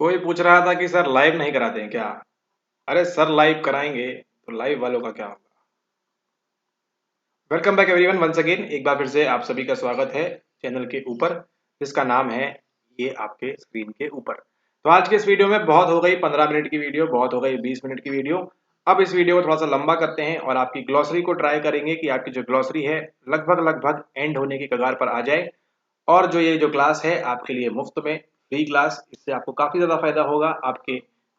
कोई पूछ रहा था कि सर लाइव नहीं कराते हैं क्या? अरे सर लाइव कराएंगे तो लाइव वालों का क्या होगा? Welcome back everyone once again, एक बार फिर से आप सभी का स्वागत है चैनल के ऊपर, जिसका नाम है ये आपके स्क्रीन के ऊपर। तो आज के इस वीडियो में बहुत हो गई 15 मिनट की वीडियो, बहुत हो गई 20 मिनट की वीडियो। अब इस वीडियो को थोड़ा सा लंबा करते हैं और आपकी ग्लॉसरी को ट्राई करेंगे कि आपकी जो ग्लॉसरी है लगभग लगभग एंड होने की कगार पर आ जाए। और जो ये जो क्लास है आपके लिए मुफ्त में फ्री क्लास, इससे आपको काफ़ी ज़्यादा फायदा होगा आपके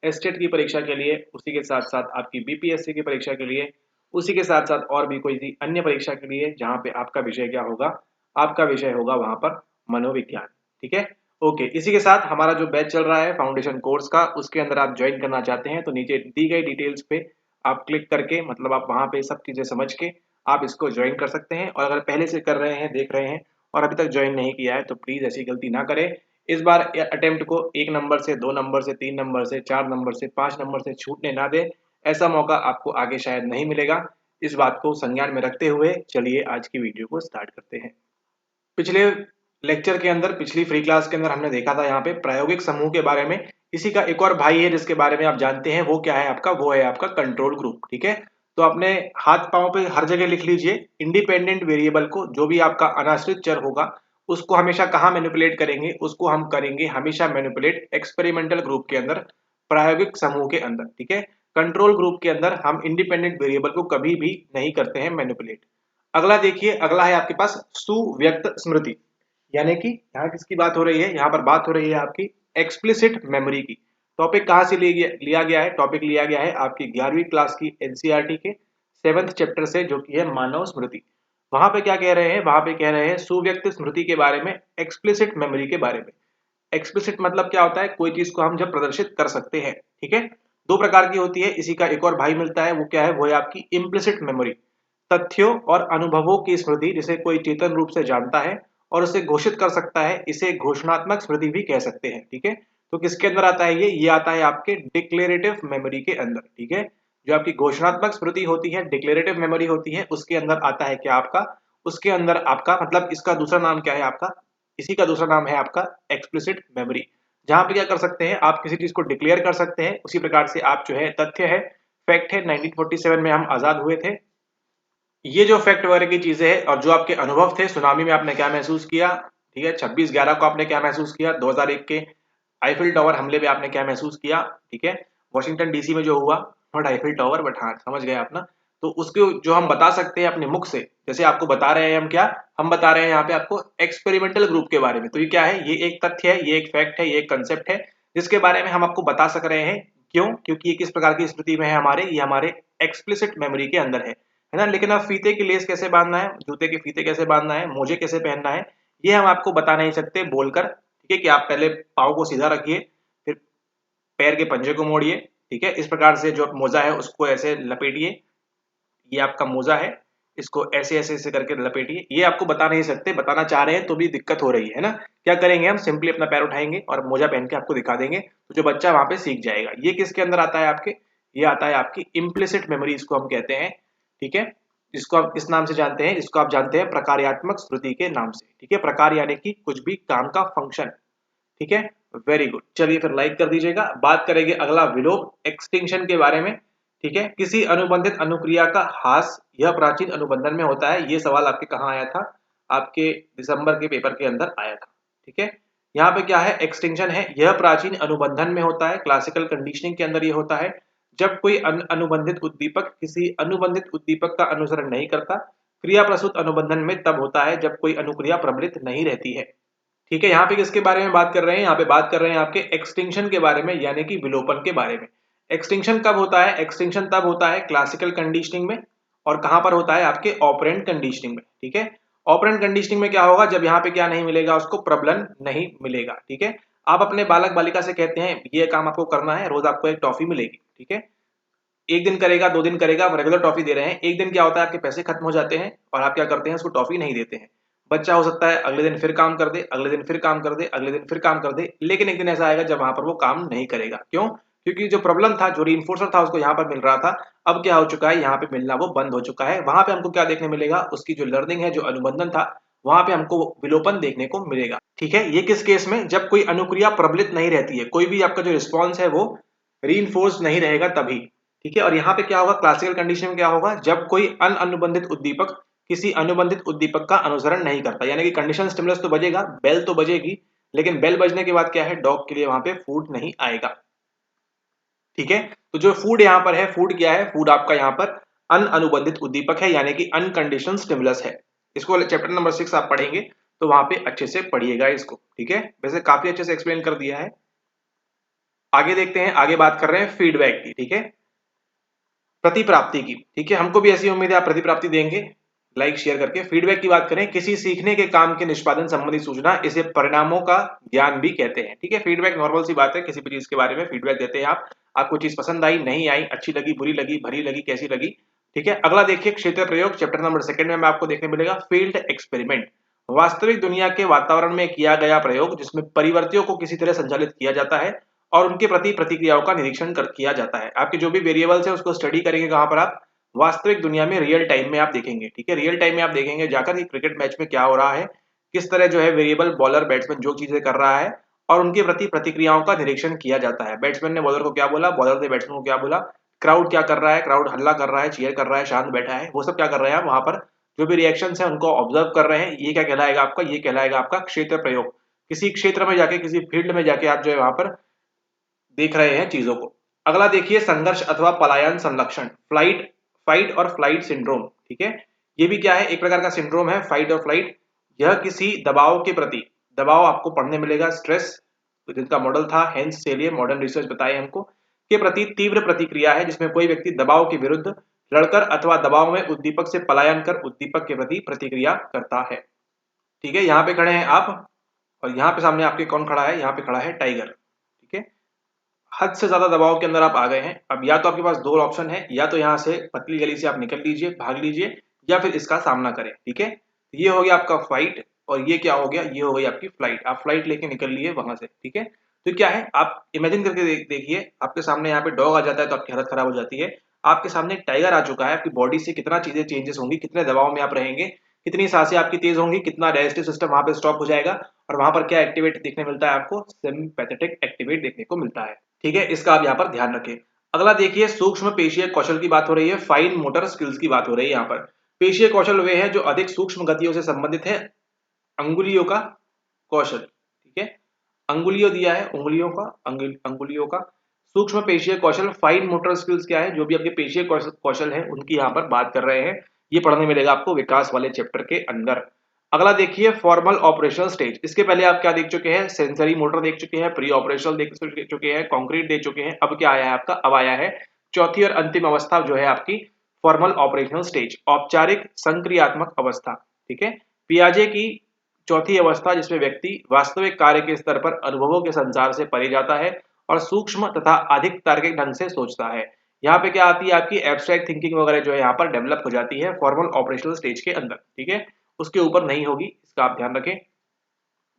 एस्टेट की परीक्षा के लिए, उसी के साथ साथ आपकी बीपीएससी की परीक्षा के लिए, उसी के साथ साथ और भी कोई सी अन्य परीक्षा के लिए जहाँ पे आपका विषय क्या होगा, आपका विषय होगा वहाँ पर मनोविज्ञान। ठीक है, ओके। इसी के साथ हमारा जो बैच चल रहा है फाउंडेशन कोर्स का, उसके अंदर आप ज्वाइन करना चाहते हैं तो नीचे दी गई डिटेल्स पे आप क्लिक करके, मतलब आप वहाँ पे सब चीज़ें समझ के आप इसको ज्वाइन कर सकते हैं। और अगर पहले से कर रहे हैं, देख रहे हैं और अभी तक ज्वाइन नहीं किया है तो प्लीज़ ऐसी गलती ना करें। इस बार अटेम्प्ट को 1 नंबर से 2 नंबर से 3 नंबर से 4 नंबर से 5 नंबर से छूटने ना दें। ऐसा मौका आपको आगे शायद नहीं मिलेगा। इस बात को संज्ञान में रखते हुए चलिए आज की वीडियो को स्टार्ट करते हैं। पिछले लेक्चर के अंदर, पिछली फ्री क्लास के अंदर हमने देखा था यहाँ पे प्रायोगिक समूह के बारे में। इसी का एक और भाई है जिसके बारे में आप जानते हैं, वो क्या है आपका, वो है आपका कंट्रोल ग्रुप। ठीक है, तो अपने हाथ पांव पे हर जगह लिख लीजिए इंडिपेंडेंट वेरिएबल को, जो भी आपका अनाश्रित चर होगा उसको हमेशा कहाँ मैनिपुलेट करेंगे, उसको हम करेंगे हमेशा मैनिपुलेट एक्सपेरिमेंटल ग्रुप के अंदर, प्रायोगिक समूह के अंदर। ठीक है, कंट्रोल ग्रुप के अंदर हम इंडिपेंडेंट वेरिएबल को कभी भी नहीं करते हैं मैनिपुलेट। अगला देखिए, अगला है आपके पास सुव्यक्त स्मृति। यानी कि यहाँ किसकी बात हो रही है, यहाँ पर बात हो रही है आपकी एक्सप्लिसिट मेमोरी की। टॉपिक कहाँ से लिया गया है, टॉपिक लिया गया है आपकी 11वीं क्लास की एनसीईआरटी के 7th चैप्टर से, जो कि है मानव स्मृति। वहां पे क्या कह रहे हैं, वहां पे कह रहे हैं सुव्यक्त स्मृति के बारे में, एक्सप्लिसिट मेमोरी के बारे में। एक्सप्लिसिट मतलब क्या होता है, कोई चीज को हम जब प्रदर्शित कर सकते हैं। ठीक है, दो प्रकार की होती है, इसी का एक और भाई मिलता है, वो क्या है, वो है आपकी इम्प्लिसिट मेमोरी, तथ्यों और अनुभवों की स्मृति, जिसे कोई चेतन रूप से जानता है और उसे घोषित कर सकता है, इसे घोषणात्मक स्मृति भी कह सकते हैं। ठीक है, तो किसके अंदर आता है ये आता है आपके डिक्लेरेटिव मेमोरी के अंदर। ठीक है, जो आपकी घोषणात्मक स्मृति होती है, डिक्लेरेटिव मेमोरी होती है, उसके अंदर आता है क्या आपका, उसके अंदर आपका मतलब इसका दूसरा नाम क्या है आपका, इसी का दूसरा नाम है आपका एक्सप्लिसिट मेमोरी। जहां पे क्या कर सकते हैं, आप किसी चीज को डिक्लेयर कर सकते हैं, उसी प्रकार से आप जो है तथ्य है, फैक्ट है, 1947 में हम आजाद हुए थे, ये जो फैक्ट वगैरह की चीजें हैं। और जो आपके अनुभव थे, सुनामी में आपने क्या महसूस किया, ठीक है, 26/11 को आपने क्या महसूस किया, 2001 के आईफिल टावर हमले में आपने क्या महसूस किया, ठीक है, वॉशिंगटन डीसी में जो हुआ, नॉट आईफिल टावर बट हाँ समझ गए आप ना। तो उसको जो हम बता सकते हैं अपने मुख से, जैसे आपको बता रहे हैं हम, क्या हम बता रहे हैं यहाँ पे आपको एक्सपेरिमेंटल ग्रुप के बारे में। तो ये क्या है, ये एक तथ्य है, ये एक फैक्ट है, ये एक कंसेप्ट है, जिसके बारे में हम आपको बता सक रहे हैं। क्यों, क्योंकि ये किस प्रकार की स्मृति में है हमारे, ये हमारे एक्सप्लिसिट मेमोरी के अंदर है ना। लेकिन अब फीते की लेस कैसे बांधना है, जूते के फीते कैसे बांधना है, मोजे कैसे पहनना है, ये हम आपको बता नहीं सकते बोलकर। ठीक है, कि आप पहले पाँव को सीधा रखिए, फिर पैर के पंजे को मोड़िए। ठीक है, इस प्रकार से जो मोजा है उसको ऐसे लपेटिए, ये आपका मोजा है, इसको ऐसे ऐसे ऐसे करके लपेटिए। ये आपको बता नहीं सकते, बताना चाह रहे हैं तो भी दिक्कत हो रही है ना। क्या करेंगे हम, सिंपली अपना पैर उठाएंगे और मोजा पहन के आपको दिखा देंगे, तो जो बच्चा वहां पे सीख जाएगा। ये किसके अंदर आता है आपके, ये आता है आपकी इम्प्लिसिट मेमोरी, इसको हम कहते हैं। ठीक है, इसको आप किस नाम से जानते हैं, इसको आप जानते हैं प्रकार्यात्मक स्मृति के नाम से। ठीक है, प्रकार यानी कि कुछ भी काम का फंक्शन। ठीक है, वेरी गुड। चलिए फिर लाइक कर दीजिएगा। बात करेंगे अगला विलोप, एक्सटिंक्शन के बारे में। ठीक है, किसी अनुबंधित अनुक्रिया का ह्रास यह प्राचीन अनुबंधन में होता है। ये सवाल आपके कहाँ आया था, आपके दिसंबर के पेपर के अंदर आया था। ठीक है, यहाँ पे क्या है, एक्सटिंक्शन है, यह प्राचीन अनुबंधन में होता है, क्लासिकल कंडीशनिंग के अंदर ये होता है जब कोई अनुबंधित उद्दीपक किसी अनुबंधित उद्दीपक का अनुसरण नहीं करता। क्रिया प्रसूत अनुबंधन में तब होता है जब कोई अनुक्रिया प्रबलित नहीं रहती है। ठीक है, यहाँ पे किसके बारे में बात कर रहे हैं, यहाँ पे बात कर रहे हैं आपके एक्सटिंक्शन के बारे में, यानी कि विलोपन के बारे में। एक्सटिंक्शन कब होता है, एक्सटिंक्शन तब होता है क्लासिकल कंडीशनिंग में, और कहां पर होता है, आपके ऑपरेंट कंडीशनिंग में। ठीक है, ऑपरेंट कंडीशनिंग में क्या होगा, जब यहाँ पे क्या नहीं मिलेगा, उसको प्रबलन नहीं मिलेगा। ठीक है, आप अपने बालक बालिका से कहते हैं ये काम आपको करना है, रोज आपको एक टॉफी मिलेगी। ठीक है, एक दिन करेगा, 2 दिन करेगा, आप रेगुलर टॉफी दे रहे हैं, एक दिन क्या होता है, आपके पैसे खत्म हो जाते हैं और आप क्या करते हैं, उसको टॉफी नहीं देते हैं। बच्चा हो सकता है अगले दिन फिर काम कर दे, अगले दिन फिर काम कर दे, अगले दिन फिर काम कर दे, लेकिन एक दिन ऐसा आएगा जब वहां पर वो काम नहीं करेगा। क्यों, क्योंकि जो प्रॉब्लम था, जो रीइंफोर्सर था, उसको यहाँ पर मिल रहा था, अब क्या हो चुका है, यहाँ पे मिलना वो बंद हो चुका है। वहां पे हमको क्या देखने मिलेगा, उसकी जो लर्निंग है, जो अनुबंधन था, वहां पे हमको विलोपन देखने को मिलेगा। ठीक है, ये किस केस में, जब कोई अनुक्रिया प्रबलित नहीं रहती है, कोई भी आपका जो रिस्पॉन्स है वो रीइंफोर्स नहीं रहेगा तभी। ठीक है, और यहाँ पे क्या होगा, क्लासिकल कंडीशन में क्या होगा, जब कोई अनुबंधित उद्दीपक किसी अनुबंधित उद्दीपक का अनुसरण नहीं करता, यानी कि कंडीशन स्टिमुलस तो बजेगा, बेल तो बजेगी, लेकिन बेल बजने के बाद क्या है, डॉग के लिए वहां पे फूड नहीं आएगा। ठीक है, तो जो फूड यहाँ पर है, फूड क्या है, फूड आपका यहाँ पर अनुबंधित उद्दीपक है, यानी कि अनकंडीशनल स्टिमुलस है। इसको चैप्टर नंबर 6 आप पढ़ेंगे तो वहां पे अच्छे से पढ़िएगा इसको। ठीक है, वैसे काफी अच्छे से एक्सप्लेन कर दिया है। आगे देखते हैं, आगे बात कर रहे हैं फीडबैक की। ठीक है, प्रतिप्राप्ति की। ठीक है, हमको भी ऐसी उम्मीद है आप प्रतिप्राप्ति देंगे लाइक शेयर करके। फीडबैक की बात करें, किसी सीखने के काम के निष्पादन संबंधी सूचना, इसे परिणामों का ज्ञान भी कहते हैं। ठीक है, फीडबैक नॉर्मल सी बात है, किसी भी चीज के बारे में फीडबैक देते हैं आप, आपको चीज पसंद आई, नहीं आई, अच्छी लगी, बुरी लगी, भरी लगी, कैसी लगी। ठीक है, अगला देखिए क्षेत्र प्रयोग, चैप्टर नंबर 2 में आपको देखने मिलेगा फील्ड एक्सपेरिमेंट, वास्तविक दुनिया के वातावरण में किया गया प्रयोग, जिसमें परिवर्तियों को किसी तरह संचालित किया जाता है और उनके प्रति प्रतिक्रियाओं का निरीक्षण किया जाता है। आपके जो भी वेरिएबल्स है उसको स्टडी करेंगे कहां पर, आप वास्तविक दुनिया में रियल टाइम में आप देखेंगे। ठीक है, रियल टाइम में आप देखेंगे जाकर कि क्रिकेट मैच में क्या हो रहा है, किस तरह जो है वेरिएबल बॉलर बैट्समैन जो चीजें कर रहा है और उनके प्रति प्रतिक्रियाओं का निरीक्षण किया जाता है। बैट्समैन ने बॉलर को क्या बोला, बॉलर ने बैट्समैन को क्या बोला, क्राउड क्या कर रहा है, क्राउड हल्ला कर रहा है, चीयर कर रहा है, शांत बैठा है, वो सब क्या कर रहे हैं आप वहां पर जो भी रिएक्शन है उनको ऑब्जर्व कर रहे हैं। ये क्या कहलाएगा आपका, ये कहलाएगा आपका क्षेत्र प्रयोग। किसी क्षेत्र में जाके, किसी फील्ड में जाके आप जो है वहां पर देख रहे हैं चीजों को। अगला देखिए संघर्ष अथवा पलायन संरक्षण, फाइट और फ्लाइट सिंड्रोम। ठीक है, ये भी क्या है, एक प्रकार का सिंड्रोम है, फाइट और फ्लाइट। यह किसी दबाव के प्रति, दबाव आपको पढ़ने मिलेगा, स्ट्रेस जिनका मॉडल था हेंस सेलिए, मॉडर्न रिसर्च बताए हमको, के प्रति तीव्र प्रतिक्रिया है, जिसमें कोई व्यक्ति दबाव के विरुद्ध लड़कर अथवा दबाव में उद्दीपक से पलायन कर उद्दीपक के प्रति प्रतिक्रिया करता है। ठीक है, यहाँ पे खड़े हैं आप और यहाँ पे सामने आपके कौन खड़ा है, यहाँ पे खड़ा है टाइगर। ठीक है, हद से ज्यादा दबाव के अंदर आप आ गए हैं। अब या तो आपके पास दो ऑप्शन है, या तो यहाँ से पतली गली से आप निकल लीजिए, भाग लीजिए, या फिर इसका सामना करें। ठीक है, ये हो गया आपका फाइट और ये क्या हो गया, ये हो गई आपकी फ्लाइट। आप फ्लाइट लेके निकल लिए वहां से। ठीक है, तो क्या है, आप इमेजिन करके देखिए, आपके सामने यहाँ पे डॉग आ जाता है तो आपकी हालत खराब हो जाती है। आपके सामने टाइगर आ चुका है, आपकी बॉडी से कितना चीजें चेंजेस होंगी, कितने दबाव में आप रहेंगे, कितनी सांसें आपकी तेज होंगी, कितना डाइजेस्टिव सिस्टम वहां पे स्टॉप हो जाएगा, और वहां पर क्या एक्टिवेट देखने मिलता है आपको, सिंपैथेटिक एक्टिवेट देखने को मिलता है। ठीक है, इसका आप यहाँ पर ध्यान रखें। अगला देखिए सूक्ष्म पेशीय कौशल की बात हो रही है, फाइन मोटर स्किल्स की बात हो रही है। यहाँ पर पेशीय कौशल वे हैं जो अधिक सूक्ष्म गतियों से संबंधित है। अंगुलियों का कौशल, ठीक है, अंगुलियों दिया है, उंगलियों का, अंगुलियों का सूक्ष्म पेशीय कौशल। फाइन मोटर स्किल्स क्या है, जो भी आपके पेशीय कौशल है उनकी यहाँ पर बात कर रहे हैं। ये पढ़ने मिलेगा आपको विकास वाले चैप्टर के अंदर। अगला देखिए फॉर्मल ऑपरेशनल स्टेज। इसके पहले आप क्या देख चुके हैं, सेंसरी मोटर देख चुके हैं, प्री ऑपरेशनल देख चुके हैं, कॉन्क्रीट देख चुके हैं। अब क्या आया है आपका, अब आया है चौथी और अंतिम अवस्था जो है आपकी फॉर्मल ऑपरेशनल स्टेज, औपचारिक संक्रियात्मक अवस्था। ठीक है, पियाजे की चौथी अवस्था, जिसमें व्यक्ति वास्तविक कार्य के स्तर पर अनुभवों के संसार से परे जाता है और सूक्ष्म तथा अधिक तार्किक ढंग से सोचता है। यहाँ पे क्या आती है आपकी एब्स्ट्रैक्ट थिंकिंग वगैरह जो है यहाँ पर डेवलप हो जाती है फॉर्मल ऑपरेशनल स्टेज के अंदर। ठीक है, उसके ऊपर नहीं होगी, इसका आप ध्यान रखें।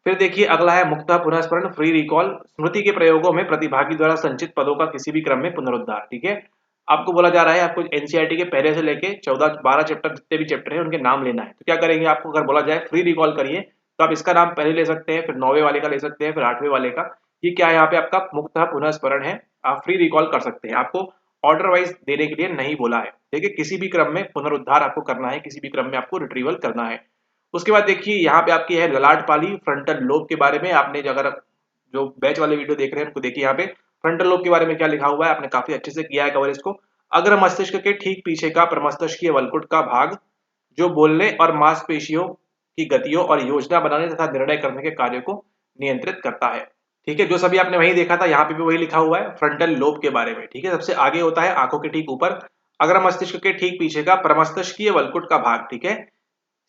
फिर देखिए अगला है मुक्त पुनःस्मरण, फ्री रिकॉल, स्मृति के प्रयोगों में प्रतिभागी द्वारा संचित पदों का किसी भी क्रम में पुनरुद्धार। ठीक है, आपको बोला जा रहा है आपको एनसीईआरटी के पहले से लेके 14-12 चैप्टर जितने भी चैप्टर है उनके नाम लेना है। तो क्या करेंगे, आपको अगर बोला जाए फ्री रिकॉल करिए तो आप इसका नाम पहले ले सकते हैं, फिर 9वें वाले का ले सकते हैं, फिर 8वें वाले का। ये क्या है, यहाँ पे आपका मुक्त पुनःस्मरण है, आप फ्री रिकॉल कर सकते हैं। आपको ऑर्डर वाइज देने के लिए नहीं बोला है। देखिए किसी भी क्रम में पुनरुद्धार आपको करना है, किसी भी क्रम में आपको रिट्रीवल करना है। उसके बाद देखिए यहाँ पे आपकी है ललाट पाली, फ्रंटल लोब के बारे में। आपने अगर जो बैच वाले वीडियो देख रहे हैं उनको देखिए, यहाँ पे फ्रंटल लोब के बारे में क्या लिखा हुआ है, आपने काफी अच्छे से किया है कवर इसको। अग्र मस्तिष्क के ठीक पीछे का प्रमस्तिष्कीय वलकुट का भाग, जो बोलने और मांसपेशियों की गतियों और योजना बनाने तथा निर्णय करने के कार्य को नियंत्रित करता है। ठीक है, जो सभी आपने वही देखा था यहाँ पे भी वही लिखा हुआ है फ्रंटल लोब के बारे में। ठीक है, सबसे आगे होता है आंखों के ठीक ऊपर अग्र मस्तिष्क के ठीक पीछे का प्रमस्तिष्कीय वलकुट का भाग। ठीक है,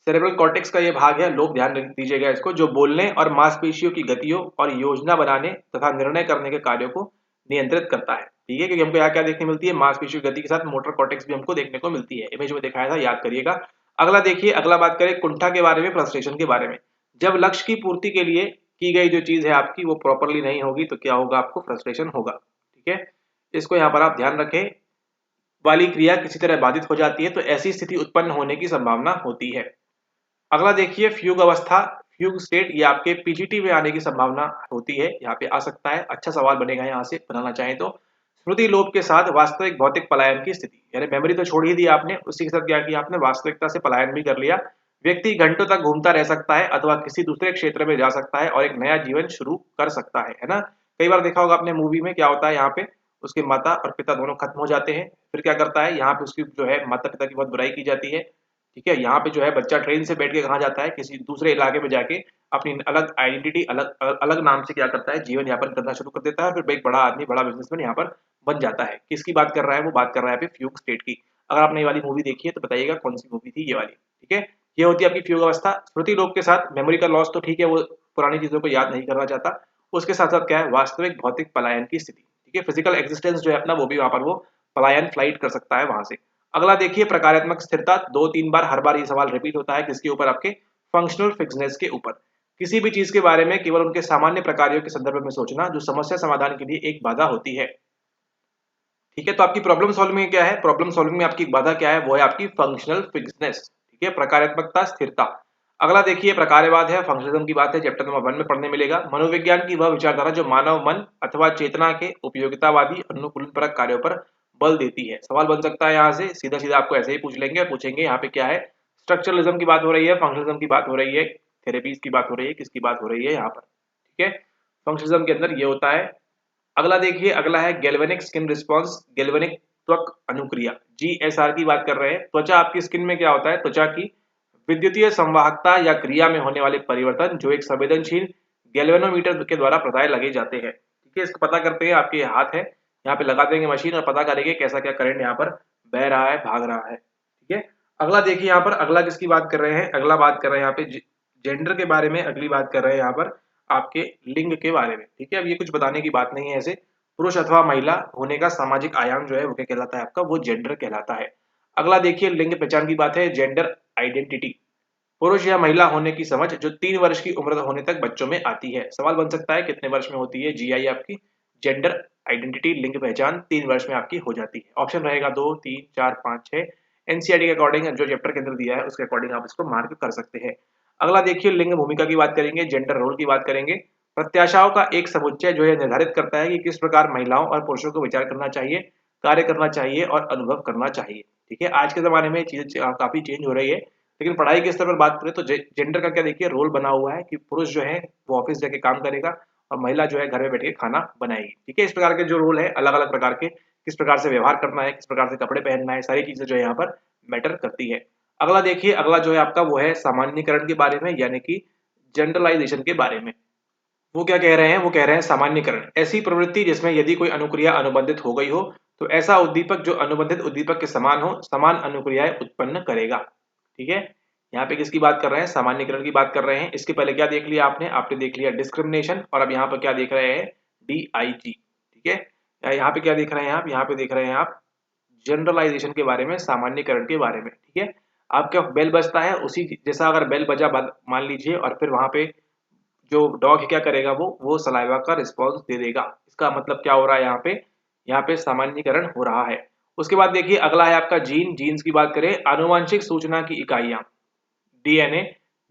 सेरेब्रल कॉर्टेक्स का ये भाग है, लोग ध्यान दीजिएगा इसको, जो बोलने और मांसपेशियों की गतियों और योजना बनाने तथा निर्णय करने के कार्यों को नियंत्रित करता है। ठीक है, क्योंकि हमको यहाँ क्या देखने मिलती है, मांसपेशियों की गति के साथ मोटर कॉर्टेक्स भी हमको देखने को मिलती है। इमेज में दिखाया था, याद करिएगा। अगला देखिए, अगला बात करें कुंठा के बारे में, फ्रस्ट्रेशन के बारे में। जब लक्ष्य की पूर्ति के लिए की गई जो चीज है आपकी वो प्रॉपरली नहीं होगी तो क्या होगा, आपको फ्रस्ट्रेशन होगा। ठीक है, इसको यहाँ पर आप ध्यान रखें। वाली क्रिया किसी तरह बाधित हो जाती है तो ऐसी स्थिति उत्पन्न होने की संभावना होती है। अगला देखिए फ्यूग अवस्था, फ्यूग स्टेट, ये आपके पीजीटी में आने की संभावना होती है, यहाँ पे आ सकता है। अच्छा सवाल बनेगा यहाँ से बनाना चाहें तो। स्मृति लोप के साथ वास्तविक भौतिक पलायन की स्थिति, यानी मेमोरी तो छोड़ ही दी आपने, उसी के साथ क्या किया आपने, वास्तविकता से पलायन भी कर लिया। व्यक्ति घंटों तक घूमता रह सकता है अथवा किसी दूसरे क्षेत्र में जा सकता है और एक नया जीवन शुरू कर सकता है ना। कई बार देखा होगा आपने मूवी में क्या होता है, यहाँ पे उसके माता और पिता दोनों खत्म हो जाते हैं, फिर क्या करता है यहाँ पे उसकी जो है माता पिता की बहुत बुराई की जाती है। ठीक है, यहाँ पे जो है बच्चा ट्रेन से बैठ के कहाँ जाता है, किसी दूसरे इलाके में जाके अपनी अलग आइडेंटिटी, अलग नाम से क्या करता है, जीवन यापन करना शुरू कर देता है, फिर एक बड़ा आदमी, बड़ा बिजनेसमैन यहाँ पर बन जाता है। किसकी बात कर रहा है, वो बात कर रहा है यहाँ पे फ्यूग स्टेट की। अगर आपने ये वाली मूवी देखी है तो बताइएगा कौन सी मूवी थी ये वाली। ठीक है, ये होती है आपकी फ्यूग अवस्था। स्मृति लोप के साथ मेमोरी का लॉस तो ठीक है, वो पुरानी चीजों को याद नहीं करना चाहता, उसके साथ साथ क्या है, वास्तविक भौतिक पलायन की स्थिति। ठीक है, फिजिकल एक्जिस्टेंस जो है अपना, वो भी वहां पर वो पलायन फ्लाइट कर सकता है वहां से। अगला देखिए प्रकारात्मक स्थिरता, 2-3 बार, हर बार ये सवाल रिपीट होता है, किसके ऊपर, आपके फंक्शनल फिक्सनेस के ऊपर। किसी भी चीज के बारे में केवल उनके सामान्य प्रकारों के संदर्भ में सोचना जो समस्या समाधान के लिए एक बाधा होती है। ठीक है, तो आपकी प्रॉब्लम सॉल्विंग में क्या है, प्रॉब्लम सॉल्विंग में आपकी बाधा क्या है, वो है आपकी फंक्शनल फिक्सनेस। ठीक है, प्रकारात्मकता, स्थिरता। अगला देखिए प्रकारवाद है, फंक्शनलिज्म की बात है, चैप्टर नंबर 1 में पढ़ने मिलेगा। मनोविज्ञान की वह विचारधारा जो मानव मन अथवा चेतना के उपयोगितावादी अनुकूलनपरक कार्यों पर बल देती है। सवाल बन सकता है यहाँ से, सीधा सीधा आपको ऐसे ही पूछ लेंगे, पूछेंगे यहाँ पे क्या है, स्ट्रक्चरलिज्म की बात हो रही है, फंक्शनलिज्म की बात हो रही है, थेरेपीज की बात हो रही है, किसकी बात हो रही है यहाँ पर। ठीक है, फंक्शनलिज्म के अंदर ये होता है। अगला देखिए, अगला है गैल्वेनिक स्किन रिस्पॉन्स, गैल्वेनिक त्वक अनुक्रिया, जीएसआर की बात कर रहे हैं। त्वचा, आपकी स्किन में क्या होता है, त्वचा की विद्युतीय संवाहकता या क्रिया में होने वाले परिवर्तन जो एक संवेदनशील गैल्वेनोमीटर के द्वारा पता लगे जाते हैं। ठीक है, इसको पता करते हैं, आपके हाथ है, यहाँ पे लगा देंगे मशीन और पता करेंगे कैसा क्या करंट यहाँ पर बह रहा है, भाग रहा है। ठीक है, अगला देखिए यहाँ पर, अगला किसकी बात कर रहे हैं, अगला बात कर रहे हैं यहाँ पे जेंडर के बारे में, अगली बात कर रहे हैं यहाँ पर आपके लिंग के बारे में। ठीक है, अब ये कुछ बताने की बात नहीं है, ऐसे पुरुष अथवा महिला होने का सामाजिक आयाम जो है वो क्या कहलाता है आपका, वो जेंडर कहलाता है। अगला देखिए लिंग पहचान की बात है, जेंडर आइडेंटिटी, पुरुष या महिला होने की समझ जो 3 वर्ष की उम्र होने तक बच्चों में आती है। सवाल बन सकता है कितने वर्ष में होती है जीआई, आपकी जेंडर आइडेंटिटी, लिंग पहचान 3 वर्ष में आपकी हो जाती है। ऑप्शन रहेगा 2, 3, 4, 5, 6। एनसीईआरटी के अकॉर्डिंग जो चैप्टर के अंदर दिया है उसके अकॉर्डिंग आप इसको मार्क कर सकते हैं। अगला देखिए लिंग भूमिका की बात करेंगे, जेंडर रोल की बात करेंगे। प्रत्याशाओं का एक समुच्चय जो है निर्धारित करता है कि किस प्रकार महिलाओं और पुरुषों को विचार करना चाहिए, कार्य करना चाहिए और अनुभव करना चाहिए। ठीक है, आज के जमाने में चीजें काफी चेंज हो रही है, लेकिन पढ़ाई के स्तर पर बात करें तो जेंडर का क्या देखिए रोल बना हुआ है कि पुरुष जो है वो ऑफिस जाके काम करेगा और महिला जो है घर में बैठ के खाना बनाएगी। ठीक है, इस प्रकार के जो रोल है, अलग अलग प्रकार के, किस प्रकार से व्यवहार करना है, किस प्रकार से कपड़े पहनना है, सारी चीजें जो है यहाँ पर मैटर करती है। अगला देखिए, अगला जो है आपका वो है सामान्यीकरण के बारे में, यानी कि जनरलाइजेशन के बारे में। वो क्या कह रहे हैं, वो कह रहे हैं सामान्यीकरण, ऐसी प्रवृत्ति जिसमें यदि कोई अनुक्रिया अनुबंधित हो गई हो तो ऐसा उद्दीपक जो अनुबंधित उद्दीपक के समान हो, समान अनुक्रियाएं उत्पन्न करेगा। ठीक है, यहाँ पे किसकी बात कर रहे हैं, सामान्यीकरण की बात कर रहे हैं। इसके पहले क्या देख लिया आपने, आपने देख लिया डिस्क्रिमिनेशन, और अब यहाँ पर क्या देख रहे हैं, डीआईजी। ठीक है, यहाँ पे क्या देख रहे हैं आप, यहाँ पे देख रहे हैं आप जनरलाइजेशन के बारे में, सामान्यीकरण के बारे में। ठीक है, आपका बेल बजता है, उसी जैसा अगर बेल बजा मान लीजिए, और फिर वहां पे जो डॉग क्या करेगा, वो सलाइवा का रिस्पॉन्स दे देगा। इसका मतलब क्या हो रहा है, यहाँ पे सामान्यीकरण हो रहा है। उसके बाद देखिए अगला है आपका जीन, जीन्स की बात करें, आनुवांशिक सूचना की इकाइयां, डीएनए,